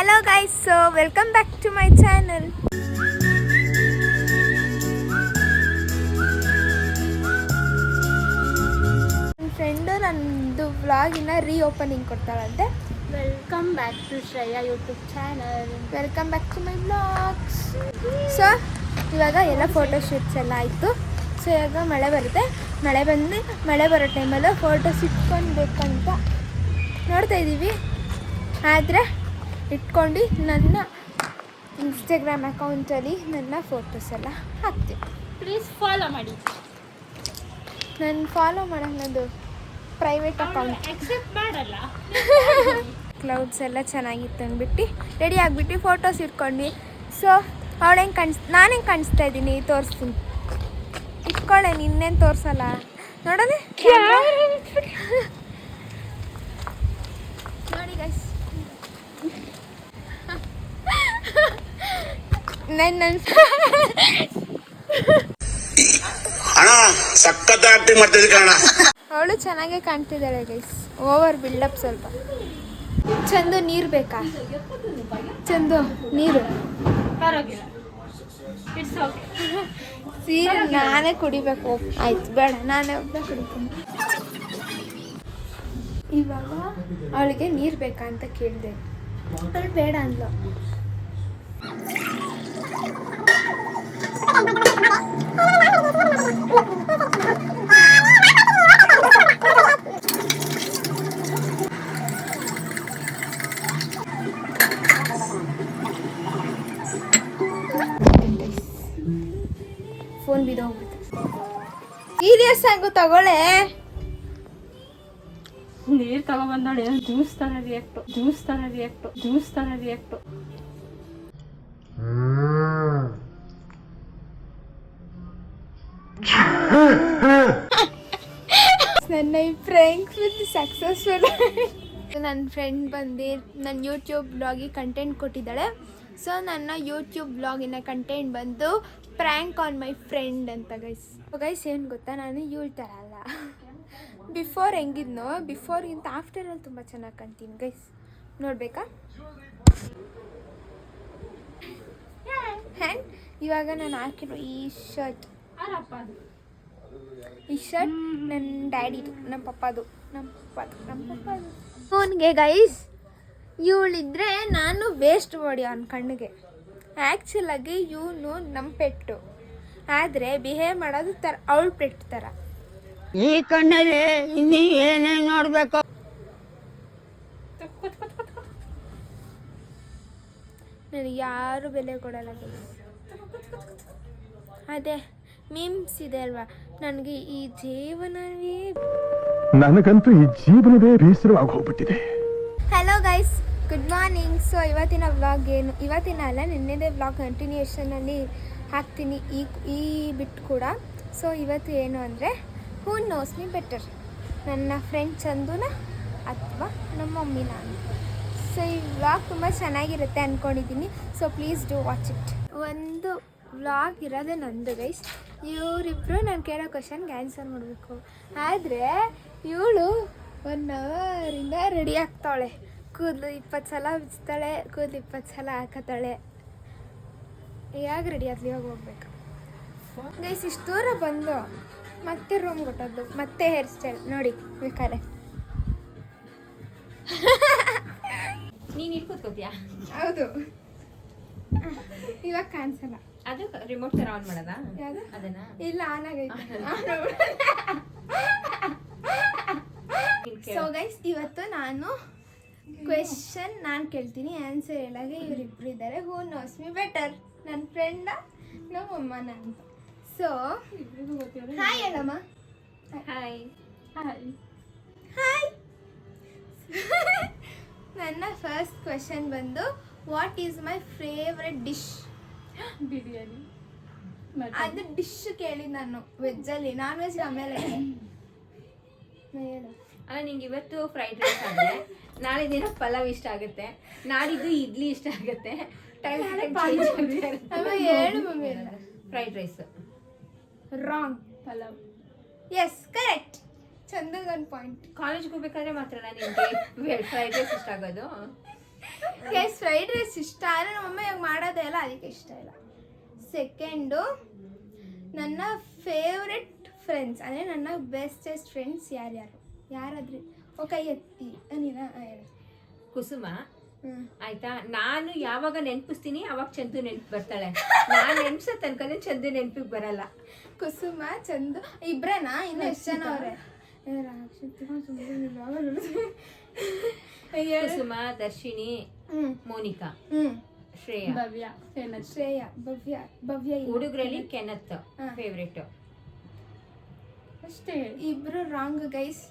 Hello guys, so welcome back to my channel. ನನ್ನ friend ನಂದು ವ್ಲಾಗಿನ ರೀಓಪನಿಂಗ್ ಕೊಡ್ತಾಳಂತೆ. Welcome back to Shreya YouTube channel. Welcome back to my vlogs. So ಇವಾಗ ಎಲ್ಲ photoshoots ಎಲ್ಲ ಆಯಿತು. ಸೊ ಇವಾಗ ಮಳೆ ಬರುತ್ತೆ. ಮಳೆ ಬರೋ ಟೈಮಲ್ಲಿ ಫೋಟೋಸ್ ಇಟ್ಕೊಳ್ಬೇಕಂತ ನೋಡ್ತಾ ಇದ್ದೀವಿ. ಆದರೆ ಇಟ್ಕೊಂಡು ನನ್ನ ಇನ್ಸ್ಟಾಗ್ರಾಮ್ ಅಕೌಂಟಲ್ಲಿ ನನ್ನ ಫೋಟೋಸ್ ಎಲ್ಲ ಹಾಕ್ತೀನಿ. ಪ್ಲೀಸ್ ಫಾಲೋ ಮಾಡಿ. ನಾನು ಫಾಲೋ ಮಾಡೋದು ನಂದು ಪ್ರೈವೇಟ್ ಅಕೌಂಟ್. ಅಕ್ಸೆಪ್ಟ್ ಮಾಡಲ್ಲ. ಕ್ಲೌಡ್ಸ್ ಎಲ್ಲ ಚೆನ್ನಾಗಿತ್ತು ಅಂದ್ಬಿಟ್ಟು ರೆಡಿ ಆಗಿಬಿಟ್ಟು ಫೋಟೋಸ್ ಇಟ್ಕೊಂಡ್ವಿ. ಸೊ ಅವಳು ನಾನು ಹೆಂಗೆ ಕಾಣಿಸ್ತಾ ಇದ್ದೀನಿ ತೋರಿಸ್ತೀನಿ. ಇಟ್ಕೊಳ್ಳೆ, ನಿನ್ನೇನು ತೋರಿಸಲ್ಲ ನೋಡೋದೆ. ನೋಡಿ ಗೈಸ್, ನನ್ನ ಅಣ್ಣ ಸಖತ್ ಆಕ್ಟಿಂಗ್ ಮಾಡ್ತಿದ್ದೆ ಕಣ. ಅವಳು ಚೆನ್ನಾಗೇ ಕಾಣ್ತಿದ್ದಾಳೆ ಗೈಸ್. ಓವರ್ ಬಿಲ್ಡಪ್ ಸ್ವಲ್ಪ. ಚಂದು ನೀರು ಬೇಕಾ? ಚಂದು ನೀರು ಪರವಾಗಿಲ್ಲ, ಇಟ್ಸ್ ಓಕೆ. ಸೀರೆ ನಾನೇ ಕುಡಿಬೇಕು. ಆಯ್ತು ಬೇಡ, ನಾನೇ ಒಬ್ಬ ಕುಡಿತೀನಿ. ಇವಾಗ ಅವಳಿಗೆ ನೀರು ಬೇಕಾ ಅಂತ ಕೇಳಿದೆ. ಅವಳು ಬೇಡ ಅಂದ್ಲು. ಫೋನ್ ಬಿದ್ದೋಗ್ಬಿಟ್ಟು. ಸೀರಿಯಸ್ ಆಗು, ತಗೊಳ್ಳೆ. ನೀರು ತಗೊಬಂದಾಳೆ. ಜ್ಯೂಸ್ ತರ ರಿಯಾಕ್ಟು. ನನ್ನ ಈ ಪ್ರ್ಯಾಂಕ್ ಸಕ್ಸಸ್ಫುಲ್. ನನ್ನ ಫ್ರೆಂಡ್ ಬಂದು ನನ್ನ ಯೂಟ್ಯೂಬ್ ಬ್ಲಾಗಿಗೆ ಕಂಟೆಂಟ್ ಕೊಟ್ಟಿದ್ದಾಳೆ. ಸೊ ನನ್ನ ಯೂಟ್ಯೂಬ್ ಬ್ಲಾಗಿನ ಕಂಟೆಂಟ್ ಬಂದು ಪ್ರ್ಯಾಂಕ್ ಆನ್ ಮೈ ಫ್ರೆಂಡ್ ಅಂತ ಗೈಸ್. ಏನು ಗೊತ್ತಾ, ನಾನು ಇವಳ ಥರ ಅಲ್ಲ. ಬಿಫೋರ್ ಹೆಂಗಿದ್ನೋ, ಬಿಫೋರ್ಗಿಂತ ಆಫ್ಟರಲ್ಲಿ ತುಂಬ ಚೆನ್ನಾಗಿ ಕಾಣ್ತೀನಿ ಗೈಸ್. ನೋಡಬೇಕಾ? ಆ್ಯಂಡ್ ಇವಾಗ ನಾನು ಹಾಕಿರೋ ಈ ಶರ್ಟ್ ನನ್ನ ಡ್ಯಾಡಿದು, ನಮ್ಮ ಪಪ್ಪದು. ಅವನಿಗೆ ಗೈಸ್ ಇವಳಿದ್ರೆ ನಾನು ವೇಸ್ಟ್ ಬಾಡಿ ಅವನ ಕಣ್ಣಿಗೆ. ಆ್ಯಕ್ಚುಲಾಗಿ ಇವನು ನಮ್ಮ ಪೆಟ್ಟು, ಆದರೆ ಬಿಹೇವ್ ಮಾಡೋದು ಥರ ಅವಳ ಪೆಟ್ಟು ಥರ. ಈ ಕಣ್ಣಲ್ಲಿ ಇನ್ನೀ ಏನೇನು ನೋಡ್ಬೇಕು. ನನಗೆ ಯಾರು ಬೆಲೆ ಕೊಡಲ್ಲ ಗೈಸ್. ಅದೇ ಮೀಮ್ಸ್ ಇದೆ ಅಲ್ವಾ, ನನಗೆ ಈ ಜೀವನವೇ, ನನಗಂತೂ ಈ ಜೀವನವೇ ಬೇಸರವಾಗಿ ಹೋಗ್ಬಿಟ್ಟಿದೆ. Hello guys, good morning. So ಇವತ್ತಿನ ವ್ಲಾಗ್ ಏನು, ಇವತ್ತಿನ ಅಲ್ಲ ನಿನ್ನೆದೇ ವ್ಲಾಗ್ ಕಂಟಿನ್ಯೂಷನಲ್ಲಿ ಹಾಕ್ತೀನಿ ಈ ಬಿಟ್ಟು ಕೂಡ. ಸೊ ಇವತ್ತು ಏನು ಅಂದರೆ ಹೂ ನೋಸ್ ಮಿ ಬೆಟರ್, ನನ್ನ ಫ್ರೆಂಡ್ ಚಂದುನ ಅಥವಾ ನಮ್ಮ ಮಮ್ಮಿನ ಅಂತ. ಸೊ ಈ ವ್ಲಾಗ್ ತುಂಬ ಚೆನ್ನಾಗಿರುತ್ತೆ ಅಂದ್ಕೊಂಡಿದ್ದೀನಿ. So please do watch it. ಒಂದು ವ್ಲಾಗ್ ಇರೋದೇ ನಂದು ಗೈಸ್. ಇವರಿಬ್ಬರು ನಾನು ಕೇಳೋ ಕ್ವಶನ್ಗೆ ಆನ್ಸರ್ ಮಾಡಬೇಕು. ಆದರೆ ಇವಳು 1 ಅವರಿಂದ ರೆಡಿ ಆಗ್ತಾಳೆ. ಕೂದಲು 20 ಸಲ ಬಿಚ್ತಾಳೆ, ಕೂದಲು 20 ಸಲ ಹಾಕತ್ತಾಳೆ. ಯಾವಾಗ ರೆಡಿ ಆಗಲಿ, ಇವಾಗ ಹೋಗ್ಬೇಕು ಗೈಸ್. ಇಷ್ಟು ದೂರ ಬಂದು ಮತ್ತೆ ರೂಮ್ ಕೊಟ್ಟದ್ದು, ಮತ್ತೆ ಹೇರ್ ಸ್ಟೈಲ್ ನೋಡಿ ಬೇಕಾರೆ. ನೀನು ಇಲ್ಲಿ ಕೂತ್ಕೋತೀಯಾ? ಹೌದು, ಇವಾಗ ಕಾಣಿಸಲ್ಲ. ಅದು ರಿಮೋಟ್ ತರ ಆನ್ ಮಾಡೋದಾ? ಯಾವುದು? ಅದನ್ನ ಇಲ್ಲ, ಆನ್ ಆಗೈತೆ. ಸೊ ಗೈಸ್, ಇವತ್ತು ನಾನು ಕ್ವೆಶನ್ ನಾನು ಕೇಳ್ತೀನಿ, ಆನ್ಸರ್ ಹೇಳಾಗೆ ಇವರಿಬ್ರು ಇದ್ದಾರೆ. ಹೂ ನೋಸ್ ಮಿ ಬೆಟರ್, ನನ್ನ ಫ್ರೆಂಡ ನಮ್ಮಮ್ಮನ ಅಂತ. ಸೊ ಹಾಯ್ ಹೇಳಮ್ಮ. ಹಾಯ್. ಹಾಯ್. ನನ್ನ ಫಸ್ಟ್ ಕ್ವೆಶನ್ ಬಂದು what is my favourite dish? Biryani. ಅದು ಡಿಶ್ ಕೇಳಿ ನಾನು ವೆಜ್ಜಲ್ಲಿ, ನಾನ್ ವೆಜ್ ಆಮೇಲೆ. ಅಲ್ಲ, ನಿಂಗೆ ಇವತ್ತು ಫ್ರೈಡ್ ರೈಸ್ ಆದರೆ ನಾಳೆ ದಿನ ಪಲಾವ್ ಇಷ್ಟ ಆಗುತ್ತೆ, ನಾಡಿದ್ದು ಇಡ್ಲಿ ಇಷ್ಟ ಆಗುತ್ತೆ. ಟೈಮ್ ಹೇಳು mummy. Fried rice wrong, pulao. Yes correct. ಚಂದಗೊಂದು ಪಾಯಿಂಟ್. ಕಾಲೇಜ್ಗೆ ಹೋಗ್ಬೇಕಾದ್ರೆ ಮಾತ್ರ ನಿಮಗೆ ಫ್ರೈಡ್ ರೈಸ್ ಇಷ್ಟ ಆಗೋದು. ಗೈಸ್ ಫ್ರೈಡ್ ರೈಸ್ ಇಷ್ಟ ಆದರೆ ನಮ್ಮಮ್ಮ ಇವಾಗ ಮಾಡೋದೇ ಇಲ್ಲ, ಅದಕ್ಕೆ ಇಷ್ಟ ಇಲ್ಲ. ಸೆಕೆಂಡು, ನನ್ನ ಫೇವ್ರೆಟ್ ಫ್ರೆಂಡ್ಸ್ ಅಂದರೆ ನನ್ನ ಬೆಸ್ಟೆಸ್ಟ್ ಫ್ರೆಂಡ್ಸ್ ಯಾರಾದ್ರಿ ಕೈ ಎತ್ತಿ ನೀನಾ ಹೇಳಿ. ಕುಸುಮ ಹ್ಞೂ ಆಯ್ತಾ. ನಾನು ಯಾವಾಗ ನೆನಪಿಸ್ತೀನಿ ಅವಾಗ ಚಂದು ನೆನಪು ಬರ್ತಾಳೆ. ನಾನು ನೆನ್ಸೋ ತನಕ ಚಂದು ನೆನಪಿಗೆ ಬರಲ್ಲ. ಕುಸುಮ, ಚಂದು ಇಬ್ರೇನಾ? ಇನ್ನು ಎಷ್ಟು ಜನ ಅವರೇ? ಕುಸುಮ, ದರ್ಶಿನಿ, ಮೋನಿಕಾ, ಶ್ರೇಯಾ, ಭವ್ಯ ಹುಡುಗರಲ್ಲಿ ಕೆನತ್ ಫೇವ್ರೇಟ್ ಅಷ್ಟೇ. ಇಬ್ರು ರಾಂಗ್ ಗೈಸ್,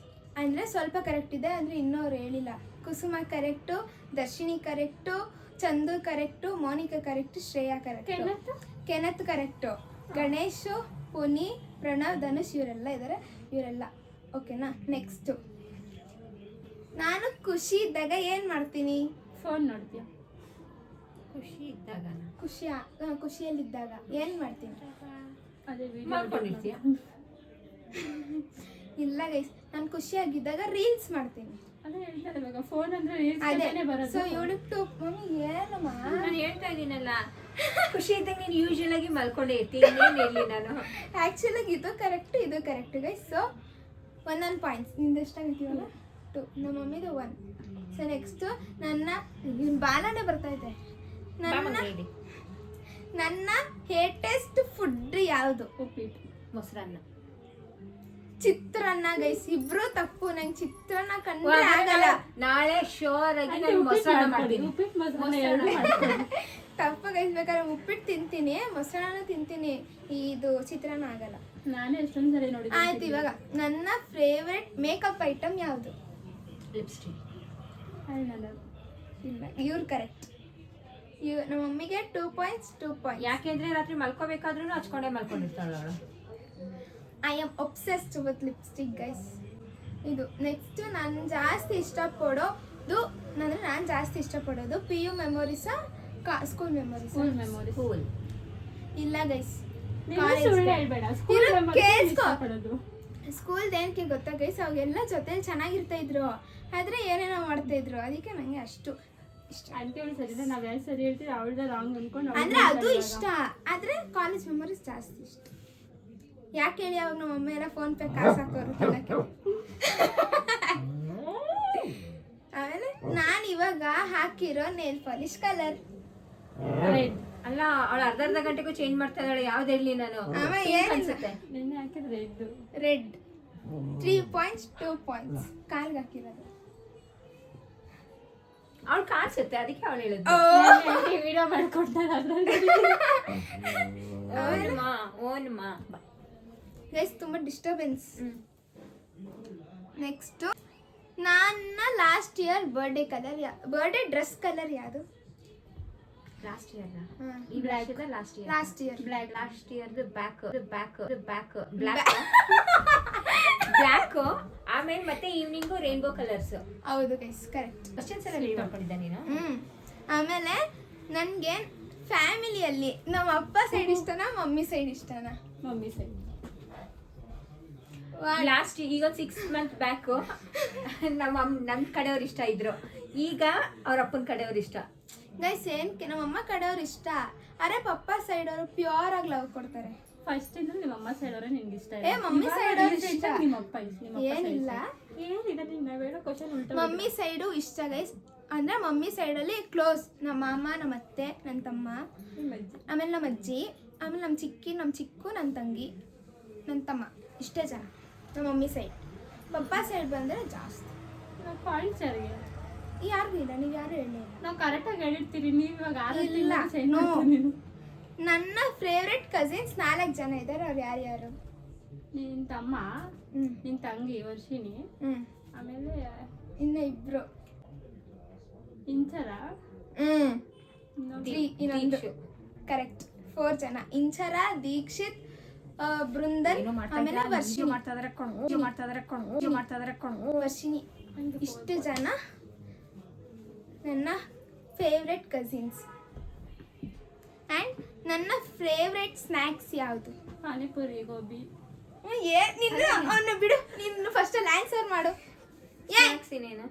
ಅಂದರೆ ಸ್ವಲ್ಪ ಕರೆಕ್ಟ್ ಇದೆ, ಅಂದರೆ ಇನ್ನೋರು ಹೇಳಿಲ್ಲ. Kusuma correct, Darshini correct, Chandu correct, Monica correct, Shreya correct, Kenneth correct, Ganesh, Puni, Pranav, Dhanush ಇವರೆಲ್ಲ ಇದ್ದಾರೆ. ಇವರೆಲ್ಲ ಓಕೆನಾ. ನೆಕ್ಸ್ಟು, ನಾನು ಖುಷಿ ಇದ್ದಾಗ ಏನು ಮಾಡ್ತೀನಿ? ಫೋನ್ ನೋಡ್ತೀಯ? ಖುಷಿಯಲ್ಲಿದ್ದಾಗ ಏನು ಮಾಡ್ತೀನಿ? ಅದೇ ಮಾಡ್ಕೊಂಡಿರ್ತೀಯ? ಇಲ್ಲ ಗೈಸ್, ನಾನು ಖುಷಿಯಾಗಿದ್ದಾಗ ರೀಲ್ಸ್ ಮಾಡ್ತೀನಿ. ಅದೇ ಹೇಳ್ತಾರೆ ಇವಾಗ ಫೋನ್ ಅಂದ್ರೆ ಅದೇ ಬರೋದು. ಸೊ ಇವಳು ಮಮ್ಮಿ ಏನಮ್ಮ ನಾನು ಹೇಳ್ತಾ ಇದ್ದೀನಲ್ಲ, ಖುಷಿ ಇದ್ದಾಗ ನೀನು ಯೂಶುವಲ್ ಆಗಿ ಮಲ್ಕೊಂಡೇ ಇರ್ತೀನಿ. ಇನ್ನೇನು ಹೇಳಿ ನಾನು? ಆ್ಯಕ್ಚುಲಿ ಇದು ಕರೆಕ್ಟು ಗೈಸ್. ಸೊ ಒಂದೊಂದು ಪಾಯಿಂಟ್ಸ್ ನಿಂದು ಎಷ್ಟಾಗಿದ್ದೀವಲ್ಲ 2, ನಮ್ಮ ಮಮ್ಮಿದು 1. ಸೊ ನೆಕ್ಸ್ಟು, ನನ್ನ ಬಾಲನೇ ಬರ್ತೈತೆ. ನನ್ನ ಹೇಟೆಸ್ಟ್ ಫುಡ್ ಯಾವುದು? ಉಪ್ಪಿಟ್ಟು, ಮೊಸರನ್ನ, ಚಿತ್ರಾನ್ನ ಗೈಸ್. ಇಬ್ರು ತಪ್ಪು. ನಂಗೆ ಚಿತ್ರಾನ್ನ ಕಂಡ್ರೆ ಆಗಲ್ಲ. ನಾಳೆ ಶೋರ್ ಆಗಿ ನಾನು ಮೊಸರನ್ನ ಮಾಡ್ತೀನಿ. ಉಪ್ಪಿಟ್ಟು ಮೊಸರನ್ನ ಎರಡು ಮಾಡ್ಕೊಳ್ಳಿ. ತಪ್ಪು ಗೈಸ್. ಬೇಕಾದ್ರೆ ಉಪ್ಪಿಟ್ಟು ತಿಂತೀನಿ, ಮೊಸರನ್ನ ತಿಂತೀನಿ, ಇದು ಚಿತ್ರಾನ್ನ ಆಗಲ್ಲ. ನಾನೇ ಎಷ್ಟೊಂದು ಸರಿ ನೋಡಿದ್ದೀನಿ. ಆಯ್ತು, ಇವಾಗ ನನ್ನ ಫೇವ್ರೆಟ್ ಮೇಕಪ್ ಐಟಮ್ ಯಾವುದು? ಲಿಪ್ಸ್ಟಿಕ್. ಇಲ್ಲ, ಇವ್ರು ಕರೆಕ್ಟ್. ನಮ್ಮ ಮಮ್ಮಿಗೆ 2 points. ಯಾಕೆಂದ್ರೆ ರಾತ್ರಿ ಮಲ್ಕೋಬೇಕಾದ್ರೂ ಹಚ್ಕೊಂಡೇ ಮಲ್ಕೊಂಡಿರ್ತಾಳ ಅವಳು. I am obsessed with lipstick guys. ಇದು ನೆಕ್ಸ್ಟ್, ನಾನು ಜಾಸ್ತಿ ಇಷ್ಟಪಡೋದು PU ಮೆಮೊರೀಸಾ, school memories? School memory. Cool. ಇಲ್ಲ ಗೈಸ್, ಹೇಳ್ಬೇಡ. ಸ್ಕೂಲ್ದು ಏನಕ್ಕೆ ಗೊತ್ತಾ ಗೈಸ್, ಅವಾಗೆಲ್ಲ ಜೊತೆಲಿ ಚೆನ್ನಾಗಿರ್ತಾ ಇದ್ರು, ಆದರೆ ಏನೇನೋ ಮಾಡ್ತಾ ಇದ್ರು, ಅದಕ್ಕೆ ನನಗೆ ಅಷ್ಟು ಇಷ್ಟ. ಆಂಟಿ ಅವಳು ಸರಿ, ನಾವು ಎರಡು ಸರಿ ಹೇಳ್ತೀವಿ, ಅವಳ್ದ ರಾಂಗ್ ಅನ್ಕೊಂಡು. ಅಂದರೆ ಅದು ಇಷ್ಟ, ಆದರೆ ಕಾಲೇಜ್ ಮೆಮೊರೀಸ್ ಜಾಸ್ತಿ ಇಷ್ಟ. ಯಾಕೆ ಹೇಳಿ, ಅವಾಗ ನಮ್ಮ ಅಮ್ಮ ಎಲ್ಲ ಫೋನ್ ಪೇ ಕಾಸು ಹಾಕೋರು ತಿನ್ನಕ್ಕೆ. ಆಮೇಲೆ ನಾನು ಇವಾಗ ಹಾಕಿರೋ ನೇಲ್ ಪಾಲಿಶ್ ಕಲರ್ ಅಲ್ಲ, ಅವಳು ಅರ್ಧ ಗಂಟೆಗೂ ಚೇಂಜ್ ಮಾಡ್ತಾ ಇದ್ದಾಳೆ. ಯಾವ್ದು ಹೇಳಿ ನಾನು? ಅನ್ಸುತ್ತೆ ನಿನ್ನೆ ಹಾಕಿದ್ರೆ ಇದ್ದು ರೆಡ್. 3 points, 2 points. ಕಾಲ್ಗೆ ಹಾಕಿರೋದು. ಅವಳು ಕಾಣಿಸುತ್ತೆ, ಅದಕ್ಕೆ ಅವಳು ಹೇಳಿದ್ದು. ವಿಡಿಯೋ ಮಾಡ್ಕೊಡ್ತಾರೆ ಅದ್ರಲ್ಲಿ. ಓನ್ಮ ಗೈಸ್, ತುಂಬ ಡಿಸ್ಟರ್ಬೆನ್ಸ್. ನೆಕ್ಸ್ಟು, ನನ್ನ last year birthday dress colour ಯಾವುದು? Last year last year black. ಆಮೇಲೆ ಮತ್ತೆ ಈವ್ನಿಂಗು ರೈನ್ಬೋ ಕಲರ್ಸ್. ಹೌದು ಗೈಸ್, ಕರೆಕ್ಟ್. ಕ್ವಶನ್ಸ್ ಎಲ್ಲ ರೆಡಿ ಮಾಡ್ಕೊಂಡಿದ್ದ ನೀನು? ಆಮೇಲೆ ನನಗೆ ಫ್ಯಾಮಿಲಿಯಲ್ಲಿ ನಮ್ಮ ಅಪ್ಪ ಸೈಡ್ ಇಷ್ಟನಾ, ಮಮ್ಮಿ ಸೈಡ್ ಇಷ್ಟನಾ? Mummy side. ಲಾಸ್ಟ್ ಈಗ 6 months ಬ್ಯಾಕ್ ನಮ್ಮ ಕಡೆಯವ್ರು ಇಷ್ಟ ಇದ್ರು, ಈಗ ಅವ್ರ ಅಪ್ಪನ ಕಡೆಯವ್ರು ಇಷ್ಟ. ಗೈಸ್, ಏನಕ್ಕೆ ನಮ್ಮ ಅಮ್ಮ ಕಡೆಯವ್ರು ಇಷ್ಟ, ಅರೆ ಪಪ್ಪ ಸೈಡ್ ಅವರು ಪ್ಯೂರ್ ಆಗಿ ಲವ್ ಕೊಡ್ತಾರೆ. ಫಸ್ಟ್ ಇಂದ ನಿಮ್ಮ ಅಮ್ಮ ಸೈಡ್ ಅವರೇ ನಿನ್ಗೆ ಇಷ್ಟ? ಮಮ್ಮಿ ಸೈಡ್ ಅವ್ರು ಇಷ್ಟ. ನಿಮ್ಮ ಅಪ್ಪ ಏನಿಲ್ಲ, ಏನಿದೆ ನಿನ್ನ ಹೇಳೋ ಕ್ವಶನ್ ಉಲ್ಟಾ. ಮಮ್ಮಿ ಸೈಡು ಇಷ್ಟ ಗೈಸ್. ಅಂದ್ರೆ ಮಮ್ಮಿ ಸೈಡಲ್ಲಿ ಕ್ಲೋಸ್ ನಮ್ಮ ಮಾಮ, ನಮ್ಮ ಅತ್ತೆ, ನನ್ನ ತಮ್ಮ, ಆಮೇಲೆ ನಮ್ಮ ಅಜ್ಜಿ, ಆಮೇಲೆ ನಮ್ಮ ಚಿಕ್ಕು, ನನ್ನ ತಂಗಿ, ನನ್ನ ತಮ್ಮ, ಇಷ್ಟೇ ಜನ ನಮ್ಮ ಮಮ್ಮಿ ಸೈಡ್. ಪಪ್ಪ ಸೈಡ್ ಬಂದರೆ ಜಾಸ್ತಿ. ಪಾಯಿಂಟ್ಸ್ ಯಾರಿಗೆ? ಯಾರಿಗೂ ಇಲ್ಲ, ನೀವು ಯಾರು ಹೇಳಿ. ನಾವು ಕರೆಕ್ಟಾಗಿ ಹೇಳಿರ್ತೀರಿ, ನೀವು ಇವಾಗ ಇಲ್ಲ. ನನ್ನ ಫೇವ್ರೆಟ್ ಕಸಿನ್ಸ್ 4 ಜನ ಇದ್ದಾರೆ. ಅವ್ರು ಯಾರ್ಯಾರು? ನಿನ್ನ ತಮ್ಮ, ನಿನ್ನ ತಂಗಿ ವರ್ಷಿಣಿ, ಆಮೇಲೆ ಇನ್ನು 2 ಇಂಚರ, ಇನ್ನೊಂದು ಕರೆಕ್ಟ್ 4 ಜನ. ಇಂಚರ, ದೀಕ್ಷಿತ್, ಬೃಂದನ್, ಆಮೇಲೆ ವರ್ಷಿಣಿ. ಇಷ್ಟು ಜನ ನನ್ನ ಫೇವ್ರೆಟ್ ಕಸಿನ್ಸ್. ಆ್ಯಂಡ್ ನನ್ನ ಫೇವ್ರೆಟ್ ಸ್ನ್ಯಾಕ್ಸ್ ಯಾವುದು? ಪಾನಿಪುರಿ, ಗೋಬಿ. ಅವನು ಬಿಡು, ನೀನು ಫಸ್ಟ್ ಅಲ್ಲಿ ಆನ್ಸರ್ ಮಾಡು. ಸ್ನ್ಯಾಕ್ಸ್ ಇನ್ನೇನು?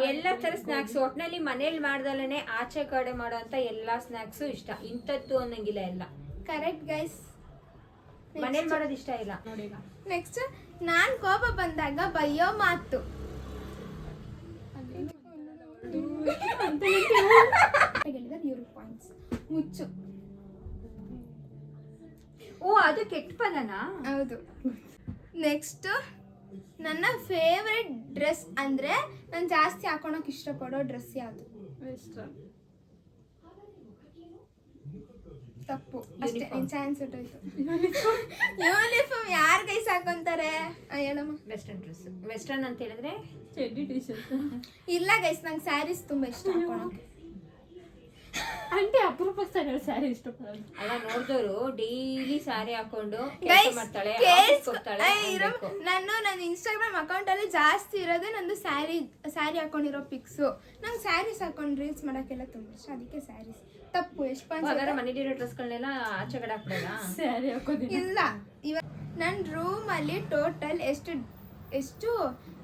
ಎಲ್ಲ ತರ ಸ್ನಾಕ್ಸ್ ಒಟ್ನಲ್ಲಿ ಮನೇಲಿ ಮಾಡ್ದಲೇ ಆಚೆ ಕಡೆ ಮಾಡೋಂಥ ಎಲ್ಲಾ ಸ್ನಾಕ್ಸು ಇಷ್ಟ. ಇಂಥದ್ದು ಅನ್ನಂಗಿಲ್ಲ, ಎಲ್ಲ ಕರೆಕ್ಟ್ ಗೈಸ್. ಮನೇಲಿ ಮಾಡೋದು ಇಷ್ಟ ಇಲ್ಲ ನೋಡಿ ಈಗ. ನೆಕ್ಸ್ಟ್, ನಾನ್ ಕೋಪ ಬಂದಾಗ ಬಯ್ಯೋ ಮಾತು. ಇವ್ರ ಪಾಯಿಂಟ್ಸ್ ಮುಚ್ಚು. ಓ, ಅದು ಕೆಟ್ಟ ಪದನಾ? ಹೌದು. ನೆಕ್ಸ್ಟ್, ನನ್ನ ಫೇವ್ರೆಟ್ ಡ್ರೆಸ್ ಅಂದ್ರೆ ನಾನು ಜಾಸ್ತಿ ಹಾಕೊಳಕ್ ಇಷ್ಟಪಡೋ ಡ್ರೆಸ್ ಯಾವುದು? ವೆಸ್ಟರ್ನ್. ತಪ್ಪು, ಅಷ್ಟೇ. ಚಾನ್ಸ್ ಹೊಟ್ಟೋಯ್ತು. ಯೂನಿಫಾರ್ಮ್ ಯಾರು ಗೈಸ್ ಹಾಕೊಂತಾರೆ? ಹೇಳಮ್ಮ. Western dress. ವೆಸ್ಟರ್ನ್ ಅಂತ ಹೇಳಿದ್ರೆ ಚಡ್ಡಿ ಟೀ ಶರ್ಟ್. ಇಲ್ಲ ಗೈಸ್, ನಂಗೆ ಸ್ಯಾರೀಸ್ ತುಂಬಾ ಇಷ್ಟ ಹಾಕೊಳಕ್ಕೆ. అంటే ಅಪರೂಪಕ್ಕೆ ಸ್ಯಾರಿ ಇಷ್ಟಪಡೋದು. ಅಲ್ಲ, ನೋಡಿದವರು ಡೈಲಿ ಸ್ಯಾರಿ ಹಾಕೊಂಡು ಗೈಸ್ ಮಾಡ್ತಾಳೆ, ನಾನು ನನ್ನ ಇನ್ಸ್ಟಾಗ್ರಾಮ್ ಅಕೌಂಟ್ ಅಲ್ಲಿ ಜಾಸ್ತಿ ಇರೋದೇ ನಂದು ಸ್ಯಾರಿ ಹಾಕೊಂಡಿರೋ ಪಿಕ್ಸು. ನಂಗೆ ಸ್ಯಾರೀಸ್ ಹಾಕೊಂಡು ರೀಲ್ಸ್ ಮಾಡಕ್ಕೆಲ್ಲ ತುಂಬಾ ಇಷ್ಟ, ಅದಕ್ಕೆ ಸ್ಯಾರೀಸ್. ತಪ್ಪು. ಎಷ್ಟು ಹಾಗಾದ್ರೆ ಮನೇಲಿರೋ ಡ್ರೆಸ್ಗಳನ್ನೆಲ್ಲ ಆಚೆ ಕಡೆ ಹಾಕ್ಬಿಡೋಣ. ಸ್ಯಾರಿ ಹಾಕೋದಿಲ್ಲ. ಇಲ್ಲ, ಇವಾಗ ನನ್ನ ರೂಮ್ ಅಲ್ಲಿ ಟೋಟಲ್ ಎಷ್ಟು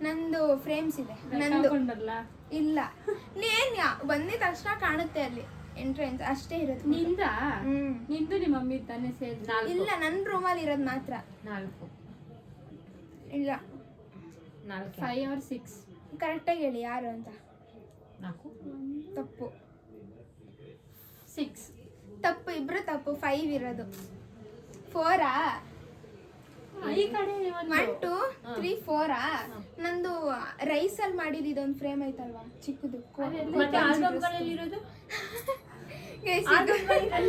ನಂದು ಫ್ರೇಮ್ಸ್ ಇದೆ ನಂದು. ಹಾಕೊಂಡಲ್ಲ. ಇಲ್ಲ, ನೀನ್ ಬಂದಿದ ತಕ್ಷಣ ಕಾಣುತ್ತೆ ಅಲ್ಲಿ ಎಂಟ್ರೆನ್ಸ್, ಅಷ್ಟೇ ಇರೋದು. ನಿಂದು ನಿಮ್ಮ ಮಮ್ಮಿ ತಾನೇ ಸೇರಿ? ಇಲ್ಲ, ನನ್ನ ರೂಮಲ್ಲಿ ಇರೋದು ಮಾತ್ರ. 4 ಇಲ್ಲ, 5 or 6. ಕರೆಕ್ಟಾಗಿ ಹೇಳಿ ಯಾರು ಅಂತ. 4. ತಪ್ಪು 6. ತಪ್ಪು, ಇಬ್ರು ತಪ್ಪು. 5 ಇರೋದು. 4ಆ? ಈ ಕಡೆ 1 2 3 4ಆ? ನಂದು ರೈಸ್ ಅಲ್ಲಿ ಮಾಡಿದ ಇದೊಂದು ಫ್ರೇಮ್ ಐತಲ್ವಾ ಚಿಕ್ಕದು. ಮತ್ತೆ ಆಲ್ಬಮ್ಗಳಲ್ಲಿ ಇರೋದು Guys, ಅದು frame.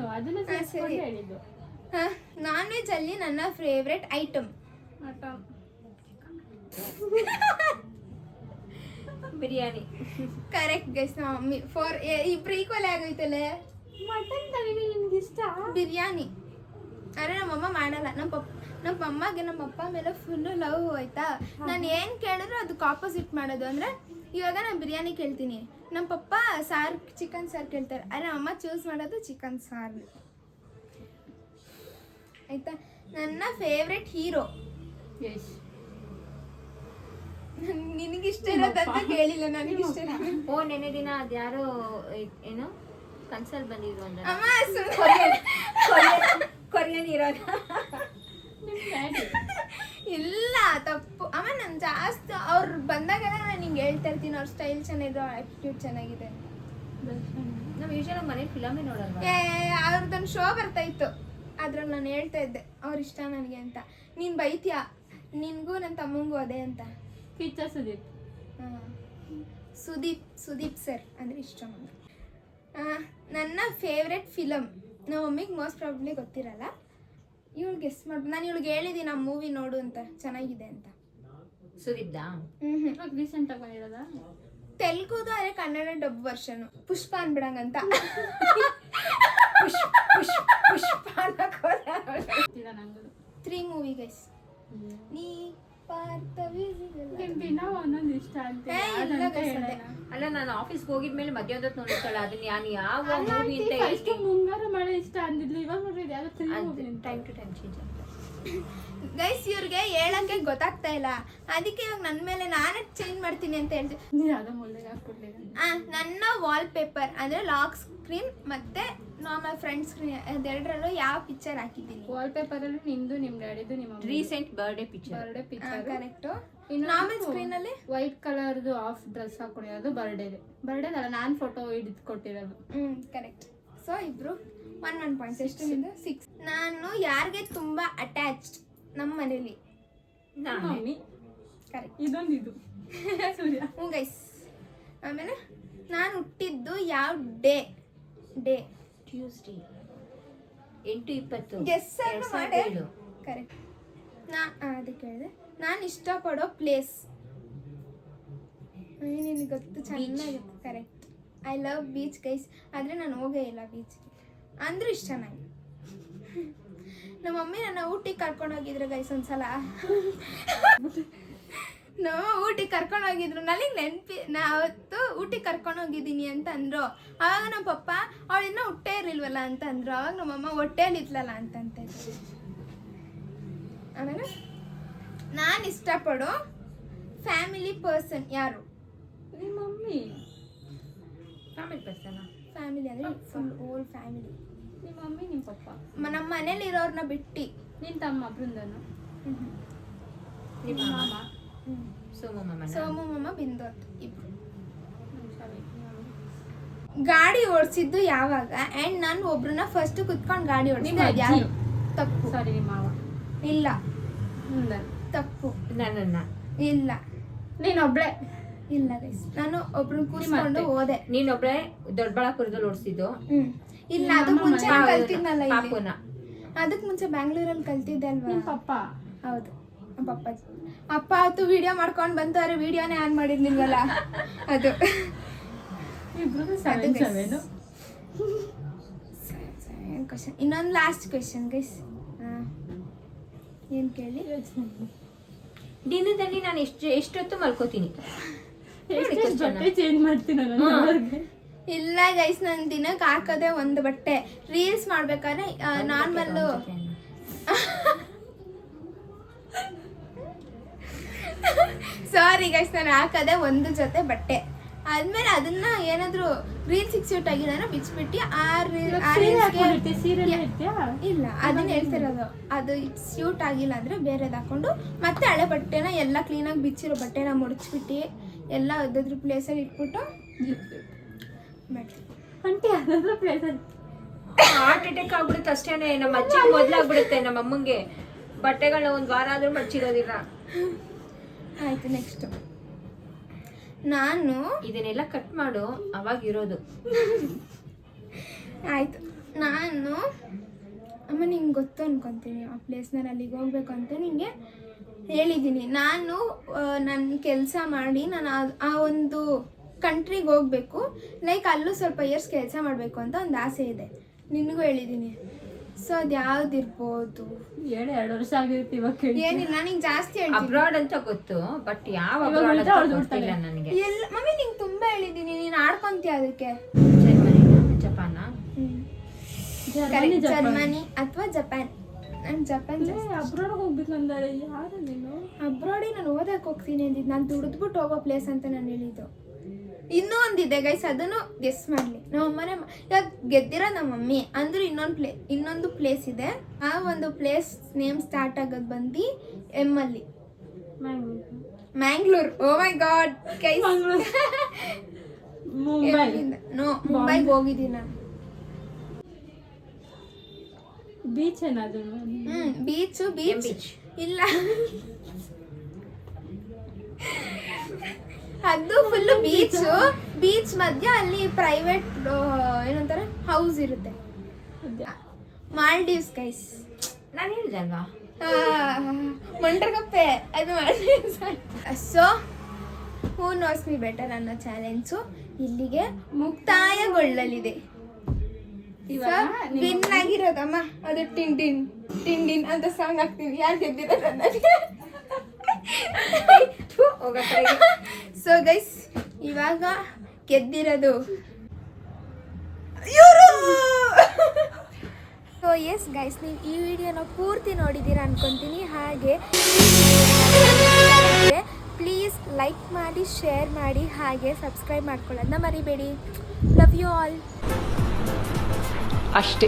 ಅದನ್ನು ಸೇರಿಸ್ಕೊಂಡು ಹೇಳಿದ್ದು. ನಾನ್ ವೆಜ್ ಅಲ್ಲಿ ನನ್ನ favourite item biryani. Correct guys. ನಮ್ಮ ಮಮ್ಮಿ 4 ಇಬ್ರು ಈಕ್ವಲ್ ಆಗೈತಲ್ಲ. ಮಟನ್ ತಲೆಗೆ ನಿಮ್ಗೆ ಇಷ್ಟ? ಬಿರಿಯಾನಿ. ಅರೆ ನಮ್ಮಮ್ಮ ಮಾಡಲ್ಲ. ನಮ್ಮ ಅಮ್ಮಗೆ ನಮ್ಮ ಅಪ್ಪ ಮೇಲೆ ಫುಲ್ಲು ಲವ್ ಆಯ್ತಾ. ನಾನು ಏನು ಕೇಳಿದ್ರು ಅದಕ್ಕೆ ಆಪೋಸಿಟ್ ಮಾಡೋದು. ಅಂದರೆ ಇವಾಗ ನಾನು ಬಿರಿಯಾನಿ ಕೇಳ್ತೀನಿ, ನಮ್ಮ ಪಪ್ಪ ಚಿಕನ್ ಸಾರು ಕೇಳ್ತಾರೆ. ಅರೆ ನಮ್ಮ ಅಮ್ಮ ಚೂಸ್ ಮಾಡೋದು ಚಿಕನ್ ಸಾರು ಆಯ್ತಾ. ನನ್ನ ಫೇವ್ರೆಟ್ ಹೀರೋ ಯಶ್. ನಿನಗಿಷ್ಟ ಇರೋದಂತ ಕೇಳಿಲ್ಲ, ನನಗಿಷ್ಟ ಇರೋದು. ಓ, ನೆನೆ ದಿನ ಅದ್ಯಾರೋ ಏನು ಕನ್ಸಲ್ ಬಂದಿದ್ರು ಅಂದ್ರೆ ಅಮ್ಮ ಕೊರಿಯನ್ ಇರೋದ. ಇಲ್ಲ, ತಪ್ಪು. ಅಮ್ಮ ನಾನು ಜಾಸ್ತಿ ಅವ್ರು ಬಂದಾಗೆಲ್ಲ ನಾನು ಹಿಂಗೆ ಹೇಳ್ತಾ ಇರ್ತೀನಿ, ಅವ್ರ ಸ್ಟೈಲ್ ಚೆನ್ನಾಗಿದೆ, ಆಟಿಟ್ಯೂಡ್ ಚೆನ್ನಾಗಿದೆ. ನಾವು ಯೂಶಲಿ ಮನೇಲಿ ಫಿಲಮೇ ನೋಡಲ್ವಾ? ಅವ್ರದ್ದೊಂದು ಶೋ ಬರ್ತಾ ಇತ್ತು, ಅದ್ರಲ್ಲಿ ನಾನು ಹೇಳ್ತಾ ಇದ್ದೆ ಅವ್ರ ಇಷ್ಟ ನನಗೆ ಅಂತ. ನೀನು ಬೈತೀಯ, ನಿನಗೂ ನನ್ನ ತಮ್ಮಂಗೂ ಅದೇ ಅಂತ. ಕಿಚ್ಚ ಸುದೀಪ್. ಸುದೀಪ್ ಸರ್ ಅಂದರೆ ಇಷ್ಟ ನನಗೆ. ನನ್ನ ಫೇವ್ರೆಟ್ ಫಿಲಮ್ ನಮ್ಮ ಮಮ್ಮಿಗೆ ಮೋಸ್ಟ್ ಪ್ರಾಬ್ಲಿ ಗೊತ್ತಿರಲ್ಲ, ಇವಳು ಗೆಸ್ ಮಾಡ್ಬೋದು. ನಾನು ಇವಳಿಗೆ ಹೇಳಿದ್ದೀನಿ ನಮ್ಮ ಮೂವಿ ನೋಡು ಅಂತ, ಚೆನ್ನಾಗಿದೆ ಅಂತ. ಸುದೀಪ್ದಾ? ರೀಸೆಂಟ್ ಆಗಿ ಬಂದಿರೋದ? ತೆಲುಗುದು, ಅದೇ ಕನ್ನಡ ಡಬ್ ವರ್ಷನ್. ಪುಷ್ಪ ಅನ್ಬಿಡಂಗಂತ. ಪುಷ್ಪ 3 ಮೂವಿ ಗೈಸ್. ನೀ ದಿನ ಒಂದೊಂದು ಇಷ್ಟ ಅಂತ ಅಲ್ಲ, ನಾನು ಆಫೀಸ್ಗೆ ಹೋಗಿದ್ಮೇಲೆ ಮಧ್ಯಾಹ್ನದ ನೋಡಿರ್ತಾಳೆ, ಅದನ್ನ ನಾನು ಯಾವ ಮೂವಿ ಅಂತ ಹೇಳ್ತೀನಿ. ಮುಂಗಾರು ಮಳೆ ಇಷ್ಟ ಅಂದಿದ್ಲು, ಇವಾಗ ನೋಡ್ರಿ ಯಾವ್ದು ಟೈಮ್ ಟು ಟೈಮ್ ಚೇಂಜ್ ಆಗ್ತದೆ ಗೈಸ್. ಇವ್ರಿಗೆ ಹೇಳಕ್ಕೆ ಗೊತ್ತಾಗ್ತಾ ಇಲ್ಲ, ಅದಕ್ಕೆ ಇವಾಗ ನನ್ನ ಮೇಲೆ ನಾನೇ ಚೇಂಜ್ ಮಾಡ್ತೀನಿ ಅಂತ ಹೇಳ್ತೀನಿ. ಯಾವ್ದೋ ಮುಳ್ಳಿಗೆ ಹಾಕ್ಬಿಡ್ಲಿಲ್ಲ. ನನ್ನ ವಾಲ್ ಪೇಪರ್ ಅಂದರೆ ಲಾಕ್ ಸ್ಕ್ರೀನ್ ಮತ್ತೆ ನಾರ್ಮಲ್ ಫ್ರಂಟ್ ಸ್ಕ್ರೀನ್, ಅದೆರಡರಲ್ಲೂ ಯಾವ ಪಿಕ್ಚರ್ ಹಾಕಿದ್ದೀನಿ. ವಾಲ್ ಪೇಪರ್ ಅಲ್ಲಿ ನಿಂದು, ನಿಮ್ ಡ್ಯಾಡಿದು, ನಿಮ್ಮ recent birthday picture. Correct. Normal screen ಅಲ್ಲಿ ವೈಟ್ ಕಲರ್ದು ಆಫ್ ಡ್ರೆಸ್ ಹಾಕೊಂಡಿರೋದು ಬರ್ಡೇ ಅಲ್ಲ, ನಾನು ಫೋಟೋ ಹಿಡಿದು ಕೊಟ್ಟಿರೋದು. ಕರೆಕ್ಟ್. ಸೊ ಇಬ್ರು 1 ಪಾಯಿಂಟ್ಸ್. ಎಷ್ಟು ನಿಂದು? 6. ನಾನು ಯಾರಿಗೆ ತುಂಬಾ ಅಟ್ಯಾಚ್ಡ್ ನಮ್ಮ ಮನೇಲಿ? ಮಮ್ಮಿ. ಕರೆಕ್ಟ್. ಇದೊಂದು ಸೂರ್ಯ. ಗೈಸ್. ಆಮೇಲೆ ನಾನು ಹುಟ್ಟಿದ್ದು ಯಾವ ಡೇ? ಟ್ಯೂಸ್ಡೇ 8/20. ಗೆಸ್ ಮಾಡಿ. ಕರೆಕ್ಟ್. ಅದಕ್ಕೆ ಹೇಳಿದೆ. ನಾನು ಇಷ್ಟಪಡೋ ಪ್ಲೇಸ್ ನಿನಗೆ ಗೊತ್ತು, ಚೆನ್ನಾಗಿತ್ತು. Correct. I love beach guys, ಆದರೆ ನಾನು ಹೋಗೇ ಇಲ್ಲ ಬೀಚ್, ಅಂದ್ರೂ ಇಷ್ಟ ನನಗೆ. ನಮ್ಮ ಮಮ್ಮಿ ನನ್ನ ಊಟಿಗೆ ಕರ್ಕೊಂಡೋಗಿದ್ರು ಗೈಸ್ ಒಂದ್ಸಲ. ನಮ್ಮ ಊಟಿಗೆ ಕರ್ಕೊಂಡೋಗಿದ್ರು, ನನಗೆ ನಾ ಅವತ್ತು ಊಟಿಗೆ ಕರ್ಕೊಂಡೋಗಿದ್ದೀನಿ ಅಂತ ಅಂದರು. ಆವಾಗ ನಮ್ಮ ಪಪ್ಪ ಅವಳಿನ್ನ ಹೊಟ್ಟೆ ಇರಲಿಲ್ವಲ್ಲ ಅಂತ ಅಂದರು. ಆವಾಗ ನಮ್ಮಮ್ಮ ಹೊಟ್ಟೆಯಲ್ಲಿದ್ಲಲ್ಲ ಅಂತಂತ. ಆಮೇಲೆ ನಾನು ಇಷ್ಟಪಡೋ ಫ್ಯಾಮಿಲಿ ಪರ್ಸನ್ ಯಾರು? ನಿಮ್ಮ ಮಮ್ಮಿ. Family person. ಫ್ಯಾಮಿಲಿ ಅಂದರೆ ಫುಲ್ ಓಲ್ ಫ್ಯಾಮಿಲಿ. ನಿಮ್ಮ ಮಮ್ಮಿ ನಿಮ್ಮ ಪಪ್ಪ. ನಮ್ಮ ಮನೇಲಿ ಇರೋರ್ನ ಬಿಟ್ಟು. ನಿನ್ನ ತಮ್ಮ ಬೃಂದನು. ನಿಮ್ಮ ಮಾಮ. ಸೋಮು ಮಾಮ. ಸೋಮು ಮಾಮ ಬಿಂದು ಅಂತ ಇಬ್ರು. ಸರಿ. ಗಾಡಿ ಓಡಿಸಿದ್ದು ಯಾವಾಗ ಆ್ಯಂಡ್ ನಾನು ಒಬ್ರನ್ನ ಫಸ್ಟ್ ಕುತ್ಕೊಂಡು ಗಾಡಿ ಓಡಿಸಿದ್ದೆ ಅದು ಯಾರು? ತಪ್ಪು. ಸಾರಿ ನಿಮ್ಮ ಮಾವ. ಇಲ್ಲ ಬೃಂದನ್. ತಪ್ಪು. ನನ್ನನ್ನ. ಇಲ್ಲ ನೀನೊಬ್ಳೆ. ಇಲ್ಲ ಗೈಸ್, ನಾನು ಒಬ್ರನ್ನ ಕೂರಿಸ್ಕೊಂಡು ಹೋದೆ. ನೀನೊಬ್ಳೆ ದೊಡ್ಡಬಳ್ಳಾಪುರದಲ್ಲಿ ಓಡಿಸಿದ್ದು. ಇಲ್ಲ ಅದಕ್ಕೆ ಮುಂಚೆ ನಾನ್ ಕಲ್ತಿದ್ನಲ್ಲ ಇಲ್ಲಿ. ಪಾಪುನ. ಅದಕ್ಕೆ ಮುಂಚೆ ಬ್ಯಾಂಗ್ಳೂರಲ್ಲಿ ಕಲ್ತಿದ್ದೆ ಅಲ್ವಾ? ನಿಮ್ಮ ಪಪ್ಪ. ಹೌದು, ನಮ್ಮ ಪಪ್ಪಾಜಿ. ಅಪ್ಪ ಅವತ್ತು ವಿಡಿಯೋ ಮಾಡ್ಕೊಂಡು ಬಂತಾರೆ, ವಿಡಿಯೋನೇ ಆನ್ ಮಾಡಿರ್ಲಿಲ್ವಲ್ಲ ಅದು. ಇಬ್ರು 7 ಕ್ವಶನ್. ಇನ್ನೊಂದು ಲಾಸ್ಟ್ ಕ್ವಶನ್ ಗೈಸ್. ಏನು ಕೇಳಿ? ದಿನದಲ್ಲಿ ನಾನು ಎಷ್ಟೊತ್ತು ಮಲ್ಕೋತೀನಿ? ಬಟ್ಟೆ ಚೇಂಜ್ ಮಾಡ್ತೀನಿ ನಾನು. ಇಲ್ಲ ಗೈಸ್, ನನ್ನ ದಿನಕ್ಕೆ ಹಾಕೋದೆ ಒಂದು ಬಟ್ಟೆ. ರೀಲ್ಸ್ ಮಾಡ್ಬೇಕಾದ್ರೆ ನಾರ್ಮಲ್ಲು ಸಾರಿ ಗೈಸ್, ನಾನು ಹಾಕೋದೆ ಒಂದು ಜೊತೆ ಬಟ್ಟೆ. ಆದ್ಮೇಲೆ ಅದನ್ನ ಏನಾದ್ರು ರೀಲ್ಸ್ ಎಕ್ಸ್ಯೂಟ್ ಆಗಿದಾರ ಬಿಚ್ಬಿಟ್ಟು ಇಲ್ಲ ಅದನ್ನ ಹೇಳ್ತಿರೋದು. ಅದು ಸ್ಯೂಟ್ ಆಗಿಲ್ಲ ಅಂದ್ರೆ ಬೇರೆದು ಹಾಕೊಂಡು ಮತ್ತೆ ಹಳೆ ಬಟ್ಟೆನ ಎಲ್ಲ ಕ್ಲೀನಾಗಿ ಬಿಚ್ಚಿರೋ ಬಟ್ಟೆನ ಮುಡಿಚ್ಬಿಟ್ಟು ಎಲ್ಲ ಅದ್ರ ಪ್ಲೇಸಲ್ಲಿ ಇಟ್ಬಿಟ್ಟು ಅಂಟಿ ಅದ್ರ ಪ್ಲೇಸಲ್ಲಿ ಹಾರ್ಟ್ ಅಟ್ಯಾಕ್ ಆಗ್ಬಿಡುತ್ತೆ ಅಷ್ಟೇನೆ. ನಮ್ಮ ಅಜ್ಜಿಗೆ ಮೊದ್ಲಾಗ್ಬಿಡುತ್ತೆ, ನಮ್ಮ ಅಮ್ಮಂಗೆ ಬಟ್ಟೆಗಳನ್ನ ಒಂದು ವಾರ ಆದ್ರೂ ಮಡ್ಚಿರೋದಿಲ್ಲ. ಆಯ್ತು, ನೆಕ್ಸ್ಟ್ ನಾನು ಇದನ್ನೆಲ್ಲ ಕಟ್ ಮಾಡು, ಅವಾಗ ಇರೋದು. ಆಯ್ತು, ನಾನು ಅಮ್ಮ ನಿಂಗೆ ಗೊತ್ತು ಅನ್ಕೊತೀನಿ ಆ ಪ್ಲೇಸ್. ನಾನು ಅಲ್ಲಿಗೆ ಹೋಗ್ಬೇಕು ಅಂತ ನಿಂಗೆ ಹೇಳಿದ್ದೀನಿ. ನಾನು ನನ್ನ ಕೆಲಸ ಮಾಡಿ ನಾನು ಆ ಒಂದು ಕಂಟ್ರಿಗೆ ಹೋಗ್ಬೇಕು, ಲೈಕ್ ಅಲ್ಲೂ ಸ್ವಲ್ಪ ಇಯರ್ಸ್ ಕೆಲಸ ಮಾಡಬೇಕು ಅಂತ ಒಂದು ಆಸೆ ಇದೆ. ನಿನಗೂ ಹೇಳಿದ್ದೀನಿ. ಸೊ ಅದು ಯಾವ್ದಿರ್ಬೋದು? 2 ವರ್ಷ ಆಗಿರುತ್ತೆ ಇವಾಗ. ಏನಿಲ್ಲ, ನಿಂಗೆ ಜಾಸ್ತಿ ಹೇಳ್ತೀನಿ. ಅಬ್ರಾಡ್ ಅಂತ ಗೊತ್ತು, ಬಟ್ ಯಾವ ಅಬ್ರಾಡ್ ಅಂತ ಗೊತ್ತಿಲ್ಲ ನನಗೆ. ಎಲ್ಲ ಮಮ್ಮಿ ನಿಂಗೆ ತುಂಬ ಹೇಳಿದ್ದೀನಿ, ನೀನು ಆಡ್ಕೊಂತೀಯ ಅದಕ್ಕೆ. ಜಪಾನ, ಜರ್ಮನಿ ಅಥವಾ ಜಪಾನ್. ನಾನು ಜಪಾನ್. ಅಬ್ರಾಡ್ ಹೋಗ್ಬೇಕಂದ್ರೆ ಯಾರು ನೀನು? ಅಬ್ರಾಡಿಗೆ ನಾನು ಓದಕ್ಕೆ ಹೋಗ್ತೀನಿ ಅಂದಿದ್ದು. ನಾನು ದುಡಿದ್ಬಿಟ್ಟು ಹೋಗೋ ಪ್ಲೇಸ್ ಅಂತ ನಾನು ಹೇಳಿದ್ದು. ಇನ್ನೂ ಒಂದಿದೆ ಗೈಸ್, ಅದನ್ನು ಗೆಸ್ ಮಾಡಲಿ. ನಮ್ಮಮ್ಮನೇ ಇವಾಗ ಗೆದ್ದಿರೋ ನಮ್ಮ ಮಮ್ಮಿ ಅಂದ್ರೆ ಇನ್ನೊಂದು ಪ್ಲೇಸ್ ಇದೆ. ಆ ಒಂದು ಪ್ಲೇಸ್ ನೇಮ್ ಸ್ಟಾರ್ಟ್ ಆಗೋದು ಬಂದು ಎಮ್ ಅಲ್ಲಿ. ಮ್ಯಾಂಗ್ಳೂರ್. ಓ ಮೈ ಗಾಡ್ ಗೈಸ್. ಮುಂಬೈಗೆ ಹೋಗಿದ್ದೀನಿ ನಾನು. ಬೀಚ್ ಏನಾದ್ರು? ಬೀಚ್ ಇಲ್ಲ, ಅದು ಫುಲ್ಲು ಬೀಚ್ ಮಧ್ಯ ಅಲ್ಲಿ ಪ್ರೈವೇಟ್ ಏನಂತಾರೆ ಹೌಸ್ ಇರುತ್ತೆ. ಮಾಲ್ಡೀವ್ಸ್ ಗೈಸ್. ನಾನು ಹೇಳಿದೆ ಅಲ್ವಾ ಮಂಡ್ರಗಪ್ಪೆ, ಅದು Maldives. So who knows me better ಅನ್ನೋ ಚಾಲೆಂಜು ಇಲ್ಲಿಗೆ ಮುಕ್ತಾಯಗೊಳ್ಳಲಿದೆ. ವಿನ್ ಆಗಿರೋದಮ್ಮ ಅದು ಟಿನ್ ಟಿನ್ ಟಿನ್ ಟಿನ್ ಅಂತ ಸಾಂಗ್ ಹಾಕ್ತೀವಿ. ಯಾರು ಗೆದ್ದಿರೋದು ಅನ್ನೋದು. ಸೊ ಗೈಸ್, ಇವಾಗ ಗೆದ್ದಿರೋದು ಇವರು. ಸೊ ಎಸ್ ಗೈಸ್, ನೀವು ಈ ವಿಡಿಯೋನ ಪೂರ್ತಿ ನೋಡಿದ್ದೀರಾ ಅನ್ಕೊತೀನಿ. ಹಾಗೆ ಪ್ಲೀಸ್ ಲೈಕ್ ಮಾಡಿ, ಶೇರ್ ಮಾಡಿ, ಹಾಗೆ ಸಬ್ಸ್ಕ್ರೈಬ್ ಮಾಡ್ಕೊಳ್ಳೋದನ್ನ ಮರಿಬೇಡಿ. Love you all. ಅಷ್ಟೇ.